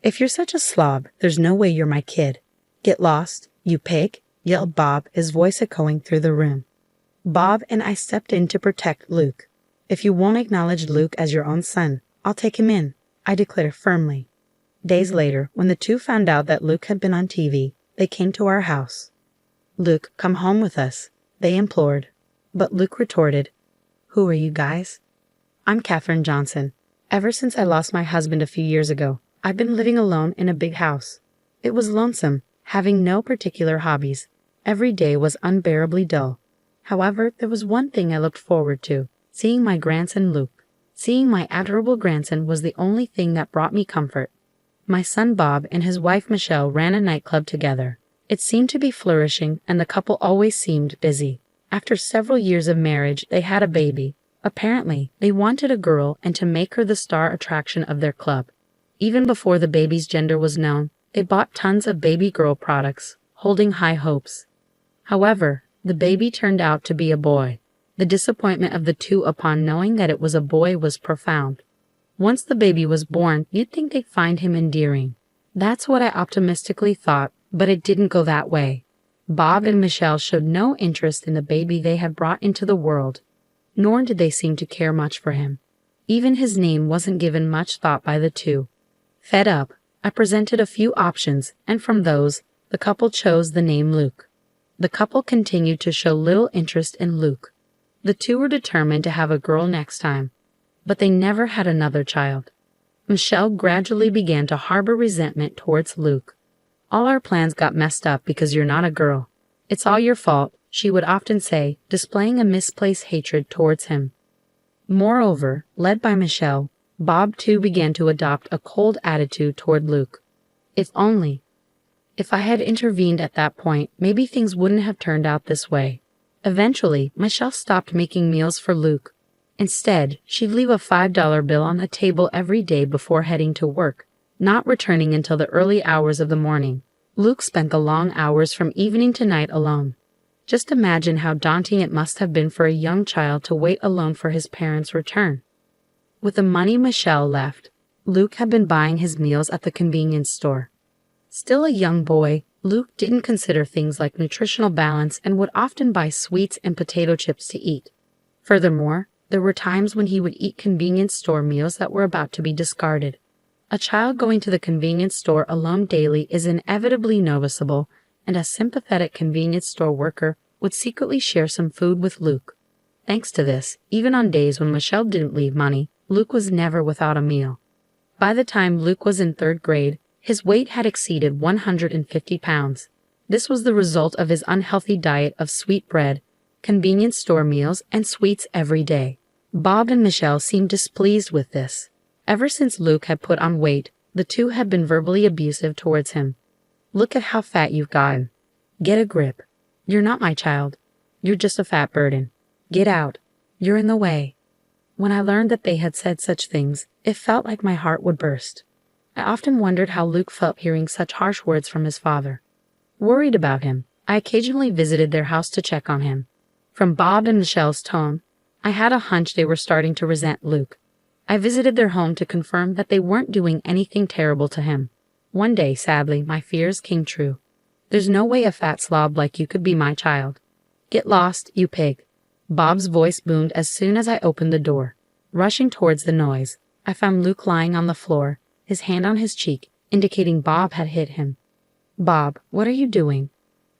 "If you're such a slob, there's no way you're my kid. Get lost, you pig," yelled Bob, his voice echoing through the room. Bob and I stepped in to protect Luke. "If you won't acknowledge Luke as your own son, I'll take him in," I declared firmly. Days later, when the two found out that Luke had been on TV, they came to our house. "Luke, come home with us," they implored. But Luke retorted, "Who are you guys?" "I'm Katherine Johnson. Ever since I lost my husband a few years ago, I've been living alone in a big house. It was lonesome, having no particular hobbies. Every day was unbearably dull. However, there was one thing I looked forward to, seeing my grandson Luke. Seeing my adorable grandson was the only thing that brought me comfort. My son Bob and his wife Michelle ran a nightclub together. It seemed to be flourishing, and the couple always seemed busy. After several years of marriage, they had a baby. Apparently, they wanted a girl and to make her the star attraction of their club. Even before the baby's gender was known, they bought tons of baby girl products, holding high hopes. However, the baby turned out to be a boy. The disappointment of the two upon knowing that it was a boy was profound. Once the baby was born, you'd think they'd find him endearing. That's what I optimistically thought, but it didn't go that way. Bob and Michelle showed no interest in the baby they had brought into the world, nor did they seem to care much for him. Even his name wasn't given much thought by the two. Fed up, I presented a few options, and from those, the couple chose the name Luke. The couple continued to show little interest in Luke. The two were determined to have a girl next time, but they never had another child. Michelle gradually began to harbor resentment towards Luke. "All our plans got messed up because you're not a girl. It's all your fault," she would often say, displaying a misplaced hatred towards him. Moreover, led by Michelle, Bob too began to adopt a cold attitude toward Luke. If I had intervened at that point, maybe things wouldn't have turned out this way. Eventually, Michelle stopped making meals for Luke. Instead, she'd leave a $5 bill on the table every day before heading to work, not returning until the early hours of the morning. Luke spent the long hours from evening to night alone. Just imagine how daunting it must have been for a young child to wait alone for his parents' return. With the money Michelle left, Luke had been buying his meals at the convenience store. Still a young boy, Luke didn't consider things like nutritional balance and would often buy sweets and potato chips to eat. Furthermore, there were times when he would eat convenience store meals that were about to be discarded. A child going to the convenience store alone daily is inevitably noticeable, and a sympathetic convenience store worker would secretly share some food with Luke. Thanks to this, even on days when Michelle didn't leave money, Luke was never without a meal. By the time Luke was in 3rd grade, his weight had exceeded 150 pounds. This was the result of his unhealthy diet of sweet bread, convenience store meals, and sweets every day. Bob and Michelle seemed displeased with this. Ever since Luke had put on weight, the two had been verbally abusive towards him. "Look at how fat you've gotten. Get a grip. You're not my child. You're just a fat burden. Get out. You're in the way." When I learned that they had said such things, it felt like my heart would burst. I often wondered how Luke felt hearing such harsh words from his father. Worried about him, I occasionally visited their house to check on him. From Bob and Michelle's tone, I had a hunch they were starting to resent Luke. I visited their home to confirm that they weren't doing anything terrible to him. One day, sadly, my fears came true. "There's no way a fat slob like you could be my child. Get lost, you pig." Bob's voice boomed as soon as I opened the door. Rushing towards the noise, I found Luke lying on the floor, his hand on his cheek, indicating Bob had hit him. "Bob, what are you doing?"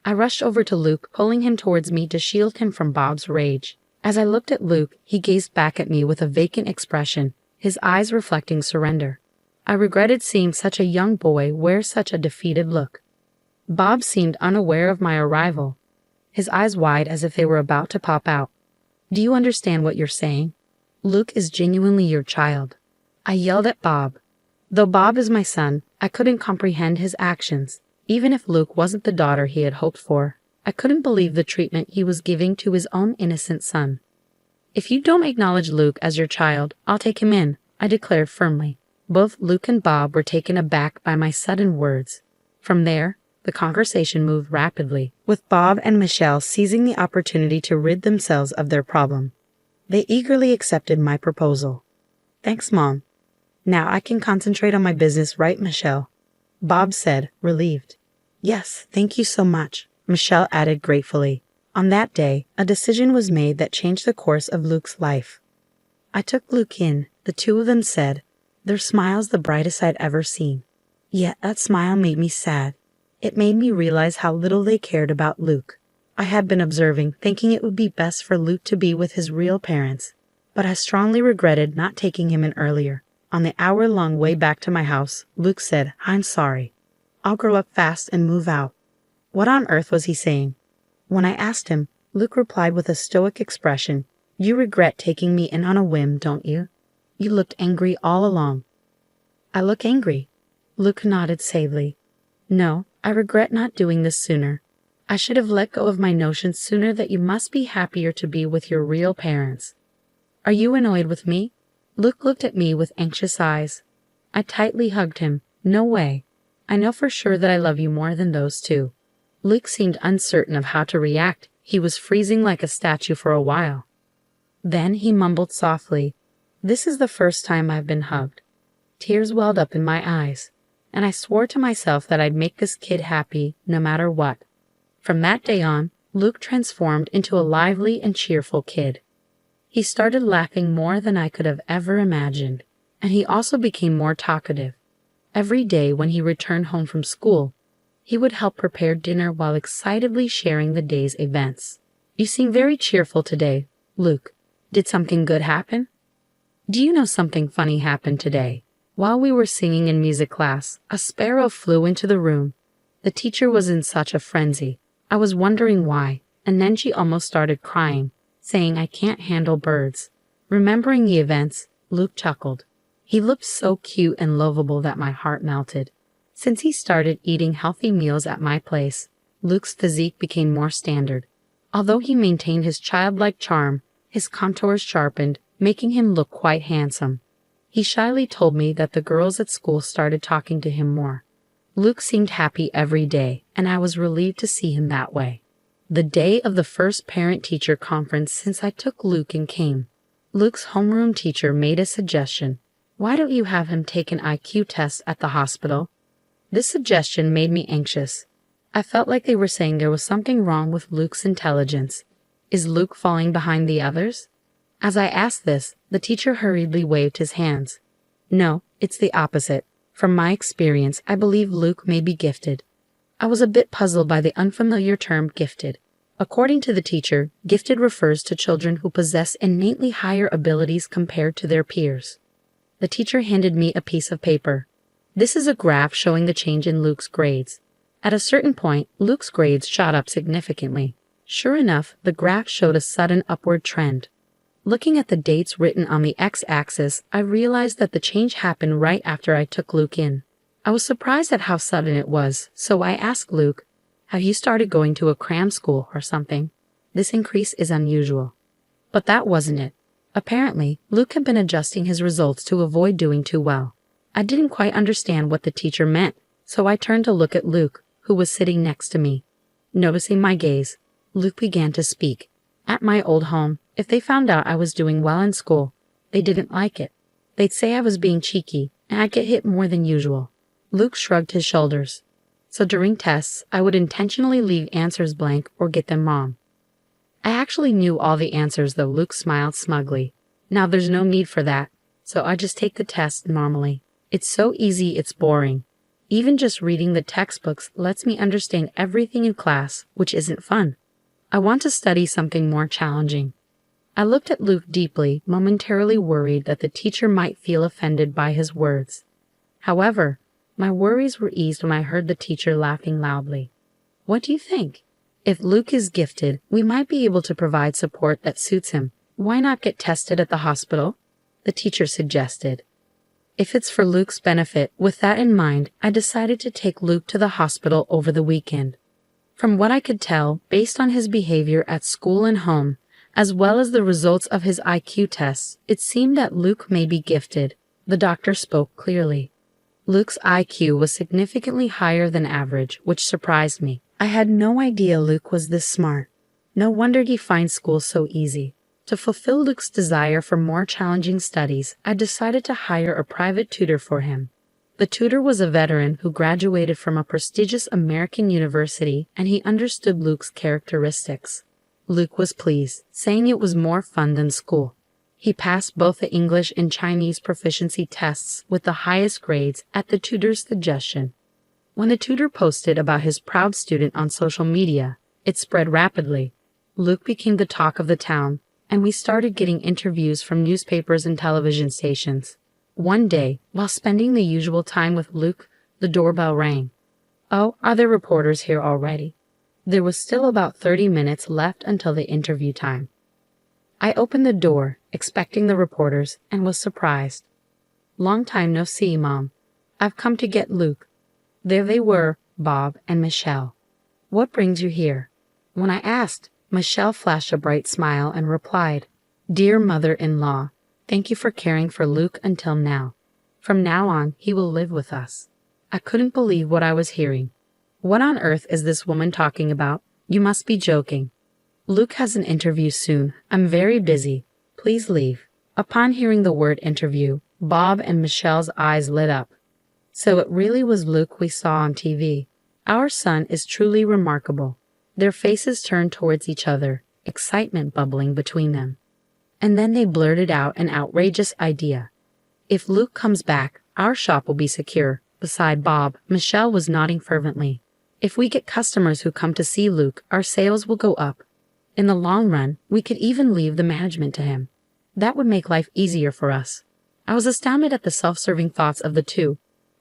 I rushed over to Luke, pulling him towards me to shield him from Bob's rage. As I looked at Luke, he gazed back at me with a vacant expression, his eyes reflecting surrender. I regretted seeing such a young boy wear such a defeated look. Bob seemed unaware of my arrival, his eyes wide as if they were about to pop out. "Do you understand what you're saying? Luke is genuinely your child." I yelled at Bob. Though Bob is my son, I couldn't comprehend his actions. Even if Luke wasn't the daughter he had hoped for, I couldn't believe the treatment he was giving to his own innocent son. "If you don't acknowledge Luke as your child, I'll take him in," I declared firmly. Both Luke and Bob were taken aback by my sudden words. From there, the conversation moved rapidly, with Bob and Michelle seizing the opportunity to rid themselves of their problem. They eagerly accepted my proposal. "Thanks, Mom. Now I can concentrate on my business, right, Michelle?" Bob said, relieved. Yes, thank you so much, Michelle added gratefully. On that day, a decision was made that changed the course of Luke's life. I took Luke in, the two of them said, their smiles the brightest I'd ever seen. Yet that smile made me sad. It made me realize how little they cared about Luke. I had been observing, thinking it would be best for Luke to be with his real parents, but I strongly regretted not taking him in earlier. On the hour-long way back to my house, Luke said, I'm sorry. I'll grow up fast and move out. What on earth was he saying? When I asked him, Luke replied with a stoic expression, You regret taking me in on a whim, don't you? You looked angry all along. I look angry. Luke nodded sadly. No, I regret not doing this sooner. I should have let go of my notion sooner that you must be happier to be with your real parents. Are you annoyed with me? Luke looked at me with anxious eyes. I tightly hugged him. No way. I know for sure that I love you more than those two. Luke seemed uncertain of how to react. He was freezing like a statue for a while. Then he mumbled softly, This is the first time I've been hugged. Tears welled up in my eyes, and I swore to myself that I'd make this kid happy no matter what. From that day on, Luke transformed into a lively and cheerful kid. He started laughing more than I could have ever imagined, and he also became more talkative. Every day when he returned home from school, he would help prepare dinner while excitedly sharing the day's events. You seem very cheerful today, Luke. Did something good happen? Do you know something funny happened today? While we were singing in music class, a sparrow flew into the room. The teacher was in such a frenzy. I was wondering why, and then she almost started crying, saying I can't handle birds. Remembering the events, Luke chuckled. He looked so cute and lovable that my heart melted. Since he started eating healthy meals at my place, Luke's physique became more standard. Although he maintained his childlike charm, his contours sharpened, making him look quite handsome. He shyly told me that the girls at school started talking to him more. Luke seemed happy every day, and I was relieved to see him that way. The day of the first parent-teacher conference since I took Luke in came. Luke's homeroom teacher made a suggestion. Why don't you have him take an IQ test at the hospital? This suggestion made me anxious. I felt like they were saying there was something wrong with Luke's intelligence. Is Luke falling behind the others? As I asked this, the teacher hurriedly waved his hands. No, it's the opposite. From my experience, I believe Luke may be gifted. I was a bit puzzled by the unfamiliar term gifted. According to the teacher, gifted refers to children who possess innately higher abilities compared to their peers. The teacher handed me a piece of paper. This is a graph showing the change in Luke's grades. At a certain point, Luke's grades shot up significantly. Sure enough, the graph showed a sudden upward trend. Looking at the dates written on the x-axis, I realized that the change happened right after I took Luke in. I was surprised at how sudden it was, so I asked Luke, Have you started going to a cram school or something? This increase is unusual. But that wasn't it. Apparently, Luke had been adjusting his results to avoid doing too well. I didn't quite understand what the teacher meant, so I turned to look at Luke, who was sitting next to me. Noticing my gaze, Luke began to speak. At my old home, if they found out I was doing well in school, they didn't like it. They'd say I was being cheeky, and I'd get hit more than usual. Luke shrugged his shoulders. So during tests, I would intentionally leave answers blank or get them wrong. I actually knew all the answers, though. Luke smiled smugly. Now there's no need for that, so I just take the test normally. It's so easy it's boring. Even just reading the textbooks lets me understand everything in class, which isn't fun. I want to study something more challenging. I looked at Luke deeply, momentarily worried that the teacher might feel offended by his words. However, my worries were eased when I heard the teacher laughing loudly. What do you think? If Luke is gifted, we might be able to provide support that suits him. Why not get tested at the hospital? The teacher suggested. If it's for Luke's benefit, with that in mind, I decided to take Luke to the hospital over the weekend. From what I could tell, based on his behavior at school and home, as well as the results of his IQ tests, it seemed that Luke may be gifted. The doctor spoke clearly. Luke's IQ was significantly higher than average, which surprised me. I had no idea Luke was this smart. No wonder he finds school so easy. To fulfill Luke's desire for more challenging studies, I decided to hire a private tutor for him. The tutor was a veteran who graduated from a prestigious American university, and he understood Luke's characteristics. Luke was pleased, saying it was more fun than school. He passed both the English and Chinese proficiency tests with the highest grades at the tutor's suggestion. When the tutor posted about his proud student on social media, it spread rapidly. Luke became the talk of the town, and we started getting interviews from newspapers and television stations. One day, while spending the usual time with Luke, the doorbell rang. "Oh, are there reporters here already?" There was still about 30 minutes left until the interview time. I opened the door, expecting the reporters, and was surprised. "Long time no see, Mom. I've come to get Luke." There they were, Bob and Michelle. "What brings you here?" When I asked, Michelle flashed a bright smile and replied, "Dear mother-in-law, thank you for caring for Luke until now. From now on, he will live with us." I couldn't believe what I was hearing. What on earth is this woman talking about? You must be joking. "Luke has an interview soon. I'm very busy. Please leave." Upon hearing the word interview, Bob and Michelle's eyes lit up. So it really was Luke we saw on TV. Our son is truly remarkable. Their faces turned towards each other, excitement bubbling between them. And then they blurted out an outrageous idea. "If Luke comes back, our shop will be secure." Beside Bob, Michelle was nodding fervently. "If we get customers who come to see Luke, our sales will go up. In the long run, we could even leave the management to him. That would make life easier for us." I was astounded at the self-serving thoughts of the two.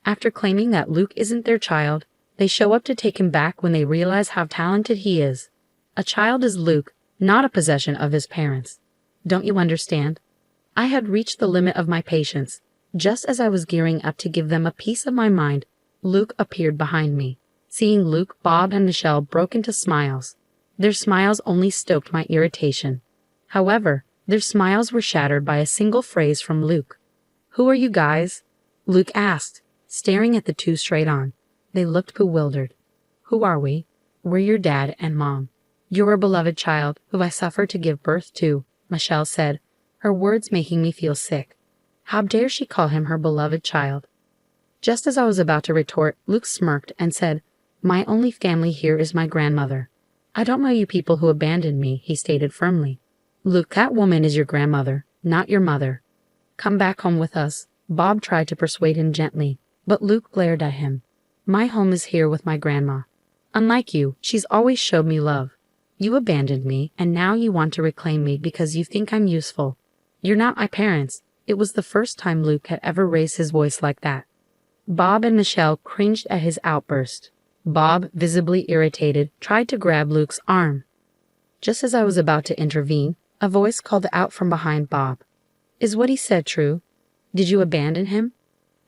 After claiming that Luke isn't their child, they show up to take him back when they realize how talented he is. A child is Luke, not a possession of his parents. Don't you understand? I had reached the limit of my patience. Just as I was gearing up to give them a piece of my mind, Luke appeared behind me. Seeing Luke, Bob and Michelle broke into smiles. Their smiles only stoked my irritation. However, their smiles were shattered by a single phrase from Luke. "Who are you guys?" Luke asked, staring at the two straight on. They looked bewildered. "Who are we?" "We're your dad and mom. You're a beloved child who I suffered to give birth to," Michelle said, her words making me feel sick. How dare she call him her beloved child? Just as I was about to retort, Luke smirked and said, "My only family here is my grandmother." "I don't know you people who abandoned me," he stated firmly. "Luke, that woman is your grandmother, not your mother. Come back home with us." Bob tried to persuade him gently, but Luke glared at him. "My home is here with my grandma. Unlike you, she's always showed me love. You abandoned me, and now you want to reclaim me because you think I'm useful. You're not my parents." It was the first time Luke had ever raised his voice like that. Bob and Michelle cringed at his outburst. Bob, visibly irritated, tried to grab Luke's arm. Just as I was about to intervene, a voice called out from behind Bob. "Is what he said true? Did you abandon him?"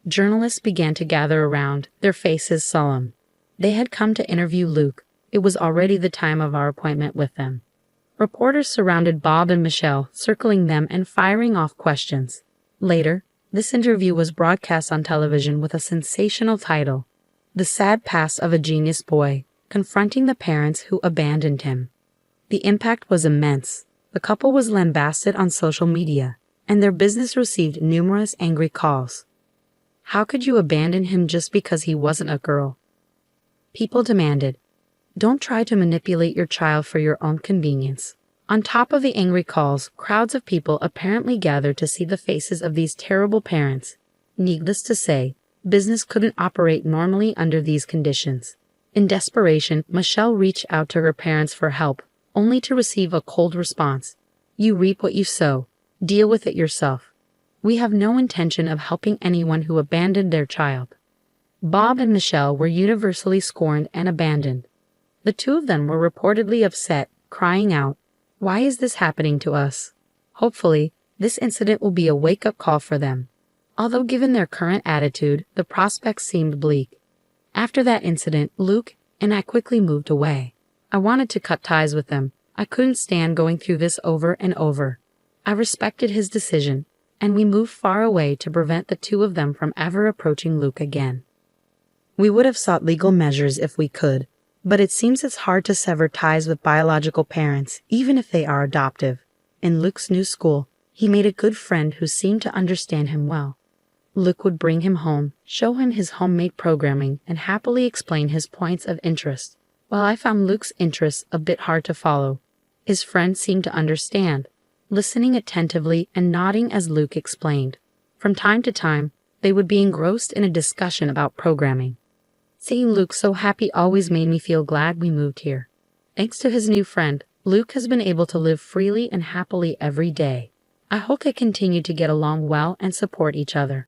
Journalists began to gather around, their faces solemn. They had come to interview Luke. It was already the time of our appointment with them. Reporters surrounded Bob and Michelle, circling them and firing off questions. Later, this interview was broadcast on television with a sensational title, "The Sad Past of a Genius Boy, Confronting the Parents Who Abandoned Him." The impact was immense. The couple was lambasted on social media, and their business received numerous angry calls. How could you abandon him just because he wasn't a girl? People demanded, "Don't try to manipulate your child for your own convenience." On top of the angry calls, crowds of people apparently gathered to see the faces of these terrible parents. Needless to say, business couldn't operate normally under these conditions. In desperation, Michelle reached out to her parents for help, only to receive a cold response. "You reap what you sow. Deal with it yourself. We have no intention of helping anyone who abandoned their child." Bob and Michelle were universally scorned and abandoned. The two of them were reportedly upset, crying out, "Why is this happening to us?" Hopefully, this incident will be a wake-up call for them. Although given their current attitude, the prospects seemed bleak. After that incident, Luke and I quickly moved away. I wanted to cut ties with them. I couldn't stand going through this over and over. I respected his decision, and we moved far away to prevent the two of them from ever approaching Luke again. We would have sought legal measures if we could, but it seems it's hard to sever ties with biological parents, even if they are adoptive. In Luke's new school, he made a good friend who seemed to understand him well. Luke would bring him home, show him his homemade programming, and happily explain his points of interest. While I found Luke's interests a bit hard to follow, his friend seemed to understand, listening attentively and nodding as Luke explained. From time to time, they would be engrossed in a discussion about programming. Seeing Luke so happy always made me feel glad we moved here. Thanks to his new friend, Luke has been able to live freely and happily every day. I hope they continue to get along well and support each other.